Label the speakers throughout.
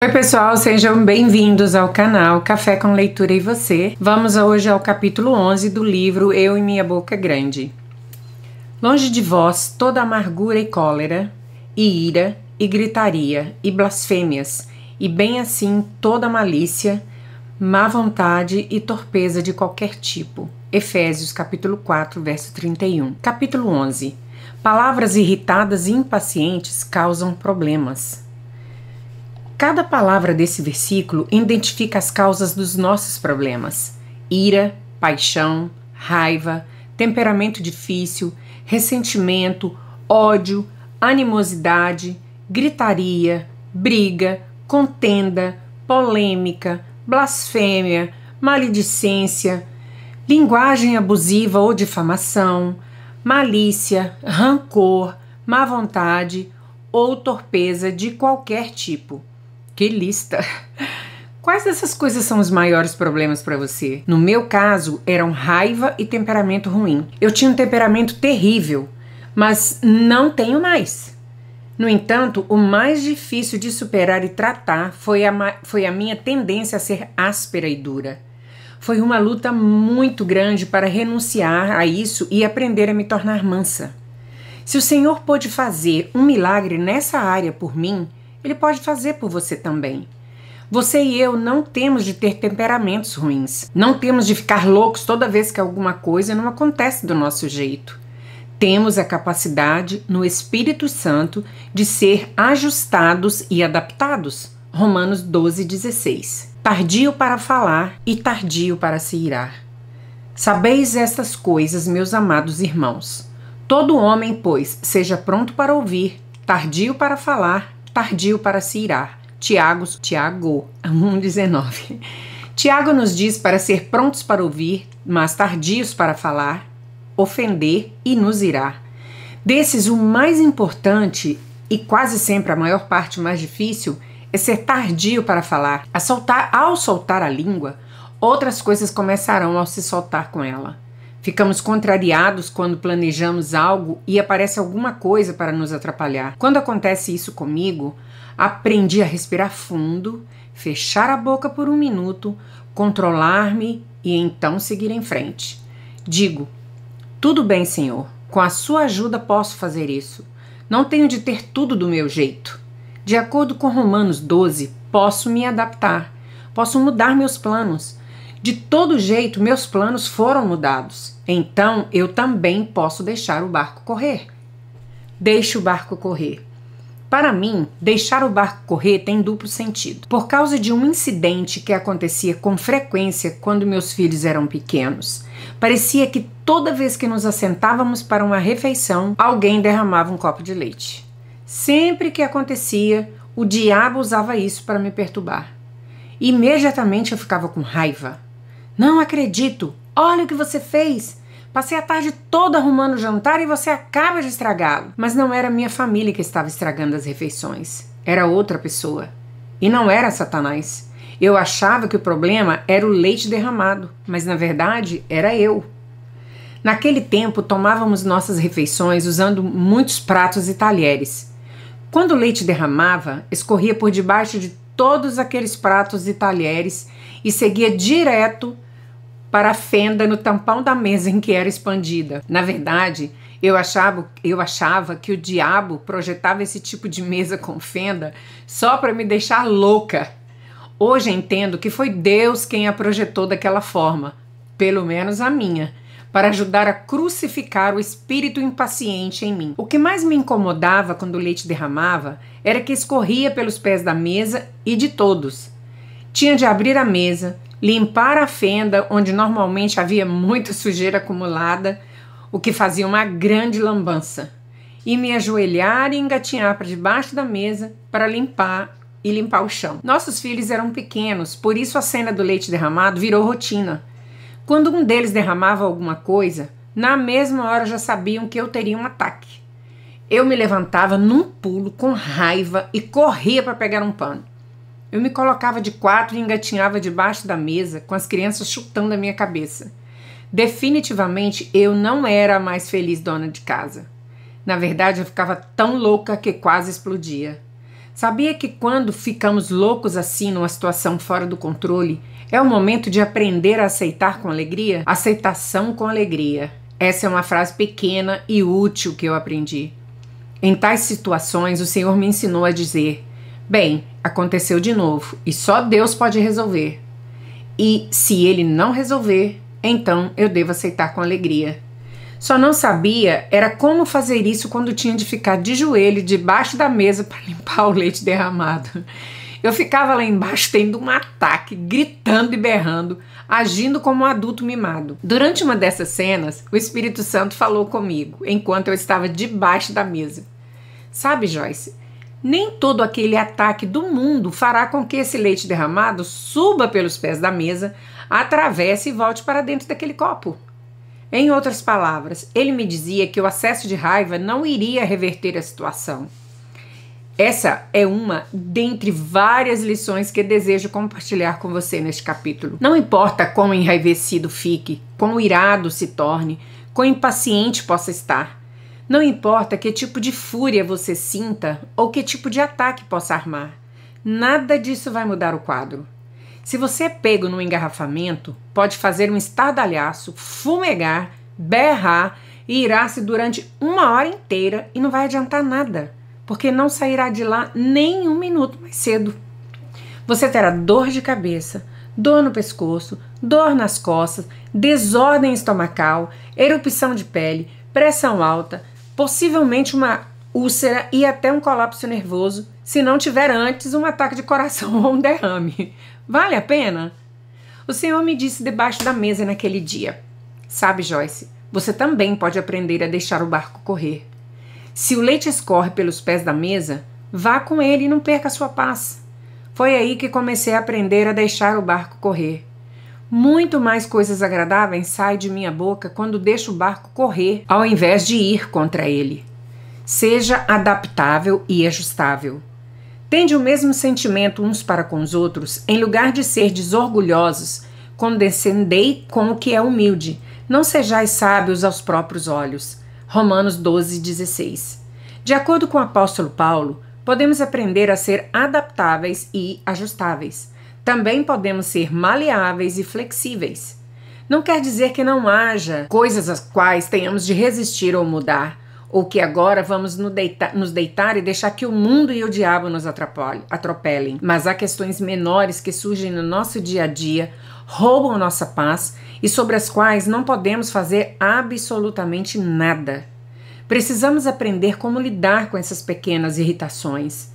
Speaker 1: Oi pessoal, sejam bem-vindos ao canal Café com Leitura e Você. Vamos hoje ao capítulo 11 do livro Eu e Minha Boca Grande. Longe de vós toda amargura e cólera, e ira, e gritaria, e blasfêmias, e bem assim toda malícia, má vontade e torpeza de qualquer tipo. Efésios capítulo 4, verso 31. Capítulo 11. Palavras irritadas e impacientes causam problemas. Cada palavra desse versículo identifica as causas dos nossos problemas: ira, paixão, raiva, temperamento difícil, ressentimento, ódio, animosidade, gritaria, briga, contenda, polêmica, blasfêmia, maledicência, linguagem abusiva ou difamação, malícia, rancor, má vontade ou torpeza de qualquer tipo. Que lista! Quais dessas coisas são os maiores problemas para você? No meu caso, eram raiva e temperamento ruim. Eu tinha um temperamento terrível, mas não tenho mais. No entanto, o mais difícil de superar e tratar foi a minha tendência a ser áspera e dura. Foi uma luta muito grande para renunciar a isso e aprender a me tornar mansa. Se o Senhor pôde fazer um milagre nessa área por mim, Ele pode fazer por você também. Você e eu não temos de ter temperamentos ruins. Não temos de ficar loucos toda vez que alguma coisa não acontece do nosso jeito. Temos a capacidade, no Espírito Santo, de ser ajustados e adaptados. Romanos 12:16. Tardio para falar e tardio para se irar. Sabeis estas coisas, meus amados irmãos. Todo homem, pois, seja pronto para ouvir, tardio para falar, tardio para se irar. Tiago 1,19. Tiago nos diz para ser prontos para ouvir, mas tardios para falar, ofender e nos irar. Desses, o mais importante, e quase sempre a maior parte mais difícil, é ser tardio para falar. Ao soltar a língua, outras coisas começarão a se soltar com ela. Ficamos contrariados quando planejamos algo e aparece alguma coisa para nos atrapalhar. Quando acontece isso comigo, aprendi a respirar fundo, fechar a boca por um minuto, controlar-me e então seguir em frente. Digo: tudo bem, Senhor, com a sua ajuda posso fazer isso. Não tenho de ter tudo do meu jeito. De acordo com Romanos 12, posso me adaptar, posso mudar meus planos. De todo jeito, meus planos foram mudados. Então, eu também posso deixar o barco correr. Deixe o barco correr. Para mim, deixar o barco correr tem duplo sentido. Por causa de um incidente que acontecia com frequência quando meus filhos eram pequenos, parecia que toda vez que nos assentávamos para uma refeição, alguém derramava um copo de leite. Sempre que acontecia, o diabo usava isso para me perturbar. Imediatamente eu ficava com raiva. Não acredito! Olha o que você fez! Passei a tarde toda arrumando o jantar e você acaba de estragá-lo. Mas não era minha família que estava estragando as refeições. Era outra pessoa. E não era Satanás. Eu achava que o problema era o leite derramado, mas na verdade era eu. Naquele tempo tomávamos nossas refeições usando muitos pratos e talheres. Quando o leite derramava, escorria por debaixo de todos aqueles pratos e talheres e seguia direto para a fenda no tampão da mesa em que era expandida. Na verdade, eu achava que o diabo projetava esse tipo de mesa com fenda só para me deixar louca. Hoje entendo que foi Deus quem a projetou daquela forma, pelo menos a minha, para ajudar a crucificar o espírito impaciente em mim. O que mais me incomodava quando o leite derramava era que escorria pelos pés da mesa e de todos. Tinha de abrir a mesa, limpar a fenda onde normalmente havia muita sujeira acumulada, o que fazia uma grande lambança, e me ajoelhar e engatinhar para debaixo da mesa para limpar o chão. Nossos filhos eram pequenos, por isso a cena do leite derramado virou rotina. Quando um deles derramava alguma coisa, na mesma hora já sabiam que eu teria um ataque. Eu me levantava num pulo com raiva e corria para pegar um pano. Eu me colocava de quatro e engatinhava debaixo da mesa com as crianças chutando a minha cabeça. Definitivamente eu não era a mais feliz dona de casa. Na verdade, eu ficava tão louca que quase explodia. Sabia que quando ficamos loucos assim numa situação fora do controle, é o momento de aprender a aceitar com alegria? Aceitação com alegria. Essa é uma frase pequena e útil que eu aprendi. Em tais situações, o Senhor me ensinou a dizer: bem, aconteceu de novo e só Deus pode resolver. E se Ele não resolver, então eu devo aceitar com alegria. Só não sabia era como fazer isso quando tinha de ficar de joelho debaixo da mesa para limpar o leite derramado. Eu ficava lá embaixo tendo um ataque, gritando e berrando, agindo como um adulto mimado. Durante uma dessas cenas, o Espírito Santo falou comigo, enquanto eu estava debaixo da mesa. Sabe, Joyce, nem todo aquele ataque do mundo fará com que esse leite derramado suba pelos pés da mesa, atravesse e volte para dentro daquele copo. Em outras palavras, ele me dizia que o acesso de raiva não iria reverter a situação. Essa é uma dentre várias lições que desejo compartilhar com você neste capítulo. Não importa quão enraivecido fique, quão irado se torne, quão impaciente possa estar. Não importa que tipo de fúria você sinta ou que tipo de ataque possa armar. Nada disso vai mudar o quadro. Se você é pego no engarrafamento, pode fazer um estardalhaço, fumegar, berrar e irar-se durante 1 hora inteira e não vai adiantar nada, porque não sairá de lá nem 1 minuto mais cedo. Você terá dor de cabeça, dor no pescoço, dor nas costas, desordem estomacal, erupção de pele, pressão alta, possivelmente uma úlcera e até um colapso nervoso, se não tiver antes um ataque de coração ou um derrame. Vale a pena? O Senhor me disse debaixo da mesa naquele dia: sabe, Joyce, você também pode aprender a deixar o barco correr. Se o leite escorre pelos pés da mesa, vá com ele e não perca a sua paz. Foi aí que comecei a aprender a deixar o barco correr. Muito mais coisas agradáveis saem de minha boca quando deixo o barco correr, ao invés de ir contra ele. Seja adaptável e ajustável. Tende o mesmo sentimento uns para com os outros, em lugar de ser desorgulhosos, condescendei com o que é humilde, não sejais sábios aos próprios olhos. Romanos 12:16. De acordo com o apóstolo Paulo, podemos aprender a ser adaptáveis e ajustáveis. Também podemos ser maleáveis e flexíveis. Não quer dizer que não haja coisas às quais tenhamos de resistir ou mudar, ou que agora vamos nos deitar e deixar que o mundo e o diabo nos atropelem. Mas há questões menores que surgem no nosso dia a dia, roubam nossa paz e sobre as quais não podemos fazer absolutamente nada. Precisamos aprender como lidar com essas pequenas irritações,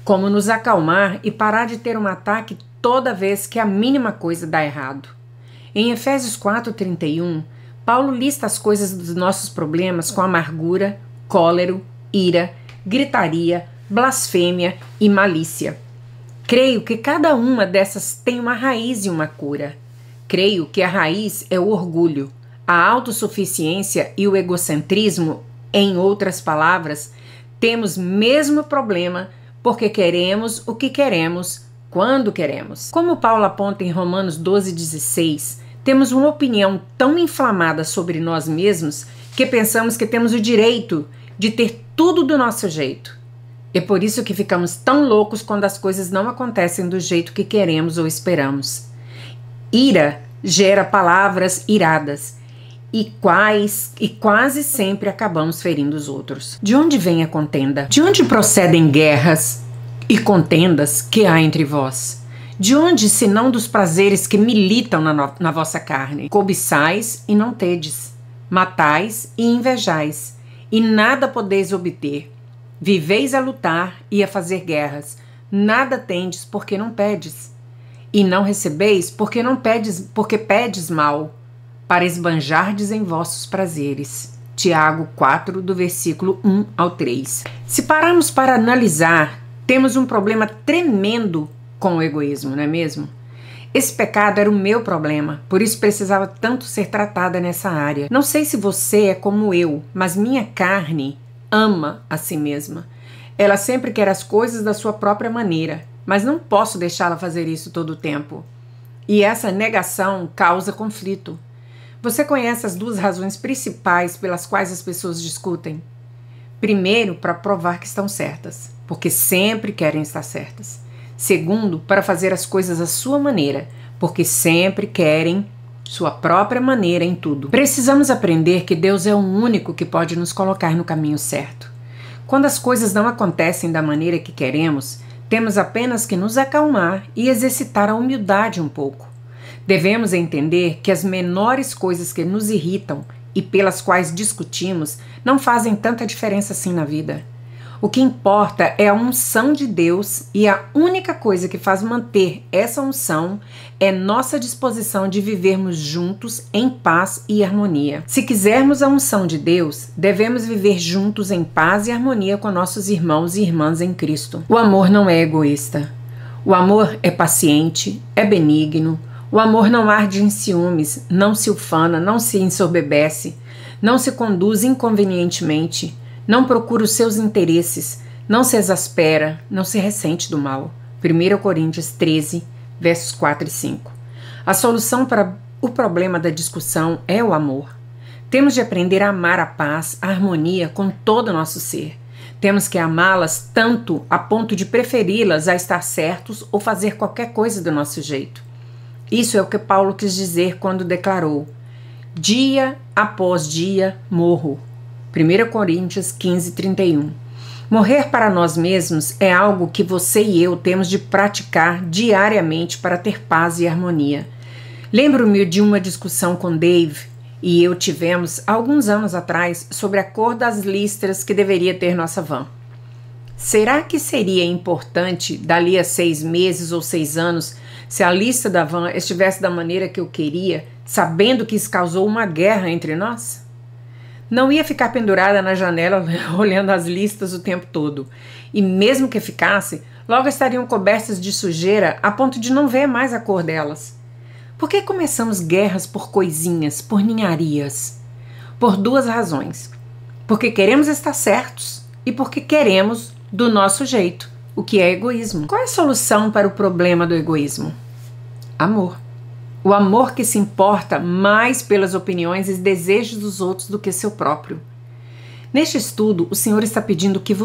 Speaker 1: como nos acalmar e parar de ter um ataque toda vez que a mínima coisa dá errado. Em Efésios 4:31, Paulo lista as coisas dos nossos problemas com amargura, cólera, ira, gritaria, blasfêmia e malícia. Creio que cada uma dessas tem uma raiz e uma cura. Creio que a raiz é o orgulho, a autossuficiência e o egocentrismo. Em outras palavras, temos mesmo problema porque queremos o que queremos quando queremos. Como Paulo aponta em Romanos 12:16, temos uma opinião tão inflamada sobre nós mesmos que pensamos que temos o direito de ter tudo do nosso jeito. É por isso que ficamos tão loucos quando as coisas não acontecem do jeito que queremos ou esperamos. Ira gera palavras iradas e quase sempre acabamos ferindo os outros. De onde vem a contenda? De onde procedem guerras e contendas que há entre vós? De onde, senão dos prazeres que militam na vossa carne? Cobiçais e não tedes, matais e invejais, e nada podeis obter. Viveis a lutar e a fazer guerras, nada tendes porque não pedes. E não recebeis porque pedes mal, para esbanjardes em vossos prazeres. Tiago 4, do versículo 1 ao 3. Se pararmos para analisar, temos um problema tremendo com o egoísmo, não é mesmo? Esse pecado era o meu problema, por isso precisava tanto ser tratada nessa área. Não sei se você é como eu, mas minha carne ama a si mesma. Ela sempre quer as coisas da sua própria maneira, mas não posso deixá-la fazer isso todo o tempo. E essa negação causa conflito. Você conhece as 2 razões principais pelas quais as pessoas discutem? Primeiro, para provar que estão certas, porque sempre querem estar certas. Segundo, para fazer as coisas à sua maneira, porque sempre querem sua própria maneira em tudo. Precisamos aprender que Deus é o único que pode nos colocar no caminho certo. Quando as coisas não acontecem da maneira que queremos, temos apenas que nos acalmar e exercitar a humildade um pouco. Devemos entender que as menores coisas que nos irritam e pelas quais discutimos não fazem tanta diferença assim na vida. O que importa é a unção de Deus, e a única coisa que faz manter essa unção é nossa disposição de vivermos juntos em paz e harmonia. Se quisermos a unção de Deus, devemos viver juntos em paz e harmonia com nossos irmãos e irmãs em Cristo. O amor não é egoísta. O amor é paciente, é benigno. O amor não arde em ciúmes, não se ufana, não se ensoberbece, não se conduz inconvenientemente, não procura os seus interesses, não se exaspera, não se ressente do mal. 1 Coríntios 13, versos 4 e 5. A solução para o problema da discussão é o amor. Temos de aprender a amar a paz, a harmonia com todo o nosso ser. Temos que amá-las tanto a ponto de preferi-las a estar certos ou fazer qualquer coisa do nosso jeito. Isso é o que Paulo quis dizer quando declarou: dia após dia morro. 1 Coríntios 15, 31. Morrer para nós mesmos é algo que você e eu temos de praticar diariamente para ter paz e harmonia. Lembro-me de uma discussão com Dave e eu tivemos alguns anos atrás sobre a cor das listras que deveria ter nossa van. Será que seria importante dali a 6 meses ou 6 anos se a lista da van estivesse da maneira que eu queria, sabendo que isso causou uma guerra entre nós? Não ia ficar pendurada na janela olhando as listas o tempo todo. E mesmo que ficasse, logo estariam cobertas de sujeira a ponto de não ver mais a cor delas. Por que começamos guerras por coisinhas, por ninharias? Por 2 razões. Porque queremos estar certos e porque queremos do nosso jeito, o que é egoísmo. Qual é a solução para o problema do egoísmo? Amor. O amor que se importa mais pelas opiniões e desejos dos outros do que seu próprio. Neste estudo, o Senhor está pedindo que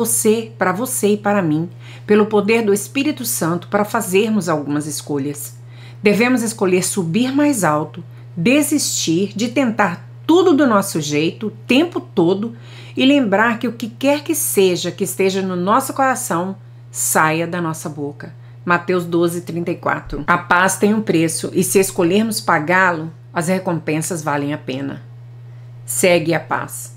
Speaker 1: para você e para mim, pelo poder do Espírito Santo, para fazermos algumas escolhas. Devemos escolher subir mais alto, desistir de tentar tudo do nosso jeito, o tempo todo, e lembrar que o que quer que seja que esteja no nosso coração, saia da nossa boca. Mateus 12, 34. A paz tem um preço e se escolhermos pagá-lo, as recompensas valem a pena. Segue a paz.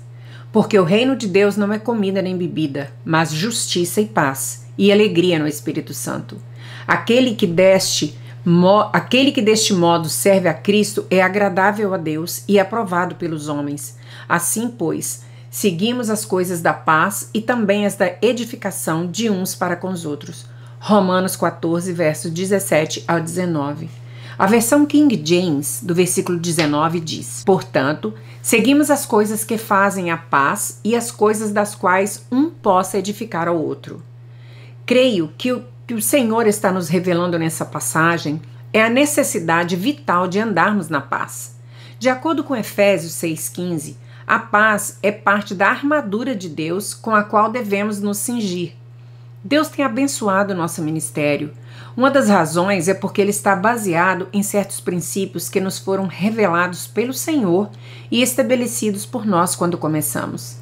Speaker 1: Porque o reino de Deus não é comida nem bebida, mas justiça e paz e alegria no Espírito Santo. Aquele que deste modo serve a Cristo é agradável a Deus e aprovado pelos homens. Assim, pois, seguimos as coisas da paz e também as da edificação de uns para com os outros. Romanos 14, versos 17 ao 19. A versão King James, do versículo 19, diz: portanto, seguimos as coisas que fazem a paz e as coisas das quais um possa edificar ao outro. Creio que o que o Senhor está nos revelando nessa passagem é a necessidade vital de andarmos na paz. De acordo com Efésios 6,15, a paz é parte da armadura de Deus com a qual devemos nos cingir. Deus tem abençoado o nosso ministério. Uma das razões é porque ele está baseado em certos princípios que nos foram revelados pelo Senhor e estabelecidos por nós quando começamos.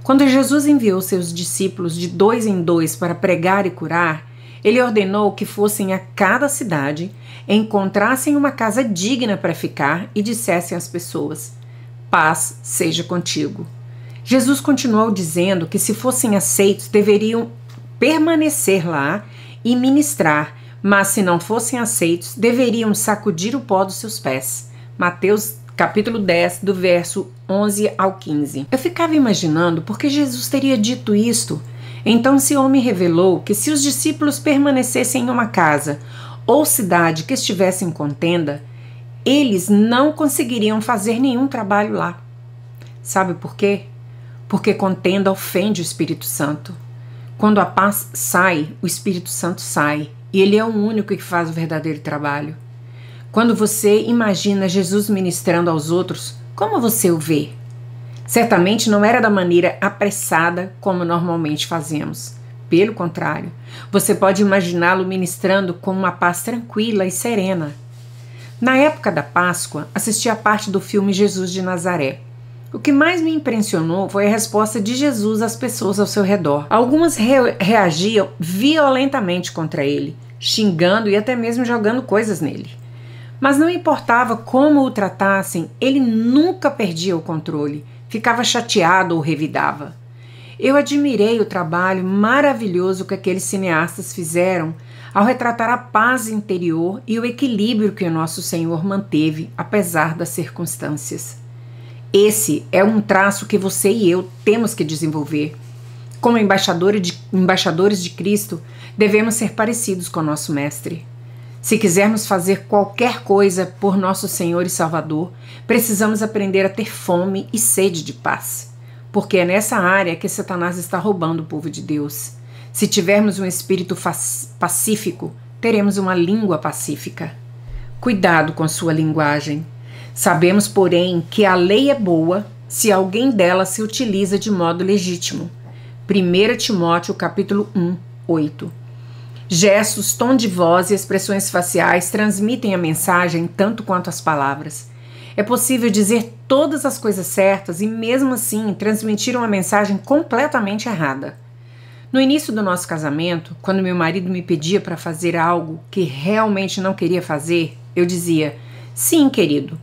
Speaker 1: Quando Jesus enviou seus discípulos de 2 em 2 para pregar e curar, ele ordenou que fossem a cada cidade, encontrassem uma casa digna para ficar e dissessem às pessoas: paz seja contigo. Jesus continuou dizendo que se fossem aceitos deveriam permanecer lá e ministrar, mas se não fossem aceitos, deveriam sacudir o pó dos seus pés. Mateus capítulo 10, do verso 11 ao 15. Eu ficava imaginando por que Jesus teria dito isto. Então esse homem revelou que se os discípulos permanecessem em uma casa ou cidade que estivesse em contenda, eles não conseguiriam fazer nenhum trabalho lá. Sabe por quê? Porque contenda ofende o Espírito Santo. Quando a paz sai, o Espírito Santo sai, e ele é o único que faz o verdadeiro trabalho. Quando você imagina Jesus ministrando aos outros, como você o vê? Certamente não era da maneira apressada como normalmente fazemos. Pelo contrário, você pode imaginá-lo ministrando com uma paz tranquila e serena. Na época da Páscoa, assisti a parte do filme Jesus de Nazaré. O que mais me impressionou foi a resposta de Jesus às pessoas ao seu redor. Algumas reagiam violentamente contra ele, xingando e até mesmo jogando coisas nele. Mas não importava como o tratassem, ele nunca perdia o controle, ficava chateado ou revidava. Eu admirei o trabalho maravilhoso que aqueles cineastas fizeram ao retratar a paz interior e o equilíbrio que o nosso Senhor manteve, apesar das circunstâncias. Esse é um traço que você e eu temos que desenvolver. Como embaixadores de Cristo, devemos ser parecidos com nosso Mestre. Se quisermos fazer qualquer coisa por nosso Senhor e Salvador, precisamos aprender a ter fome e sede de paz, porque é nessa área que Satanás está roubando o povo de Deus. Se tivermos um espírito pacífico, teremos uma língua pacífica. Cuidado com sua linguagem. Sabemos, porém, que a lei é boa se alguém dela se utiliza de modo legítimo. 1 Timóteo capítulo 1, 8. Gestos, tom de voz e expressões faciais transmitem a mensagem tanto quanto as palavras. É possível dizer todas as coisas certas e, mesmo assim, transmitir uma mensagem completamente errada. No início do nosso casamento, quando meu marido me pedia para fazer algo que realmente não queria fazer, eu dizia, sim, querido.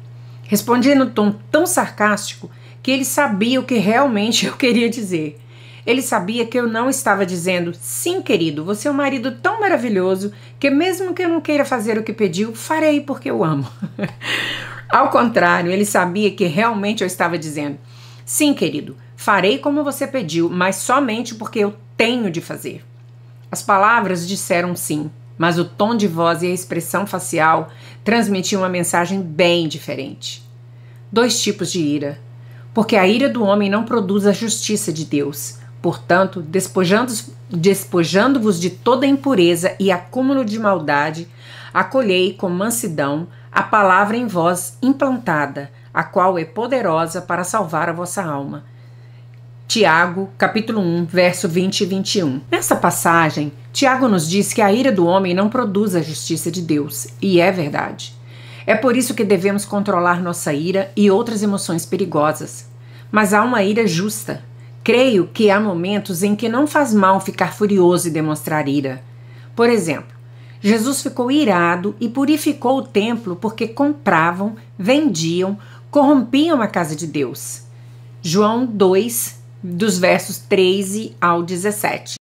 Speaker 1: Respondia no tom tão sarcástico que ele sabia o que realmente eu queria dizer. Ele sabia que eu não estava dizendo, sim, querido, você é um marido tão maravilhoso que mesmo que eu não queira fazer o que pediu, farei porque eu amo. Ao contrário, ele sabia que realmente eu estava dizendo, sim, querido, farei como você pediu, mas somente porque eu tenho de fazer. As palavras disseram sim, mas o tom de voz e a expressão facial transmitiam uma mensagem bem diferente. 2 tipos de ira. Porque a ira do homem não produz a justiça de Deus. Portanto, despojando-vos de toda impureza e acúmulo de maldade, acolhei com mansidão a palavra em vós implantada, a qual é poderosa para salvar a vossa alma. Tiago, capítulo 1, verso 20 e 21. Nessa passagem, Tiago nos diz que a ira do homem não produz a justiça de Deus, e é verdade. É por isso que devemos controlar nossa ira e outras emoções perigosas. Mas há uma ira justa. Creio que há momentos em que não faz mal ficar furioso e demonstrar ira. Por exemplo, Jesus ficou irado e purificou o templo porque compravam, vendiam, corrompiam a casa de Deus. João 2, dos versos 13 ao 17.